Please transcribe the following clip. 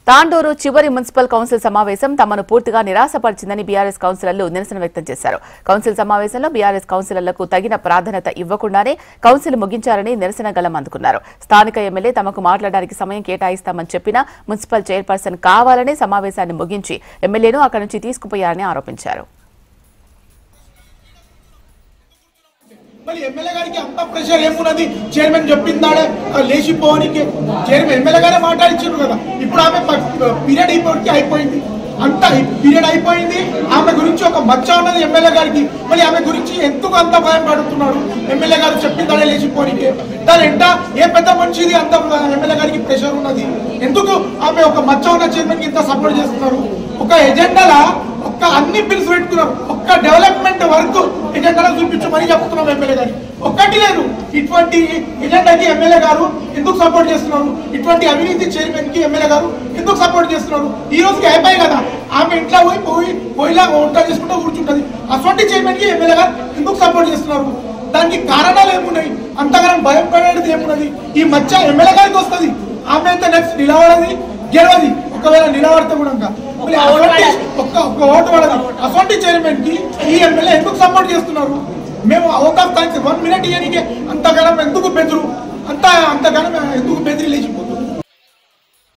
తాండూరు చివరి municipal council సమావేశం తమను పూర్తిగా నిరాశపరిచిందని బీఆర్ఎస్ కౌన్సిలర్లు నిరసన వ్యక్తం చేశారు. కౌన్సిల్ సమావేశంలో బీఆర్ఎస్ కౌన్సిలర్లకు తగిన ప్రాధాన్యత ఇవ్వకుండానే కౌన్సిల్ ముగించారని నిరసన గళం అందుకున్నారు. స్థానిక ఎమ్మెల్యే తమకు మాట్లాడడానికి సమయం కేటాయిస్తామని చెప్పినా మున్సిపల్ చైర్పర్సన్ కావాలని సమావేశాన్ని ముగించి ఎమ్మెల్యేను అక్కడి నుంచి తీసుకుపోయారని ఆరోపించారు. మళ్ళీ ఎమ్మెల్యే గారికి అంత ప్రెషర్ ఏమున్నది? చైర్మన్ చెప్పిందాడే లేచిపోవడానికి చైర్మన్ ఎమ్మెల్యే గారే మాట్లాడించారు కదా. ఇప్పుడు ఆమె పీరియడ్ అయిపోయింది, అంత పీరియడ్ అయిపోయింది. ఆమె గురించి ఒక మచ్చ ఉన్నది ఎమ్మెల్యే గారికి. మళ్ళీ ఆమె గురించి ఎందుకు అంత భయం పడుతున్నాడు? ఎమ్మెల్యే గారు చెప్పిందాడే లేచిపోవడానికి దాని ఎంట ఏ పెద్ద మనిషిది అంత ఎమ్మెల్యే గారికి ప్రెషర్ ఉన్నది? ఎందుకు ఆమె ఒక మచ్చ ఉన్న చైర్మన్కి ఇంత సపోర్ట్ చేస్తున్నారు? ఒక ఎజెండాలా ఒక్క అన్ని బిల్స్ పెట్టుకున్నారు, ఒక్క డెవలప్మెంట్ వర్క్ ఎజెండాలో చూపించమని చెప్తున్నాం ఎమ్మెల్యే గారు. ఒక్కటి లేదు. ఇటువంటి ఎజెండాకి ఎమ్మెల్యే గారు ఎందుకు సపోర్ట్ చేస్తున్నారు? ఇటువంటి అవినీతి చైర్మన్ కి ఎమ్మెల్యే గారు ఎందుకు సపోర్ట్ చేస్తున్నారు? ఈ రోజుకి అయిపోయి కదా, ఆమె ఇంట్లో పోయిలా వంట చేసుకుంటూ కూర్చుంటది. అటువంటి చైర్మన్ కి ఎమ్మెల్యే గారు ఎందుకు సపోర్ట్ చేస్తున్నారు? దానికి కారణాలు ఏమున్నాయి? అంతగానం భయం పడేది ఏమున్నది? ఈ మచ్చ ఎమ్మెల్యే గారికి వస్తుంది. ఆమె అయితే నెక్స్ట్ నిలబడది, గెలవది. ఒకవేళ నిలబడితే కూడా ఒక్క ఓటు పడదు. అసొంటి చైర్మన్ కి ఈ ఎమ్మెల్యే ఎందుకు సపోర్ట్ చేస్తున్నారు? మేము అవుట్ ఆఫ్ థ్యాంక్స్ 1 మినిట్ ఇయనికే అంతగానం ఎందుకు బెదిరి లేచిపోతుంది?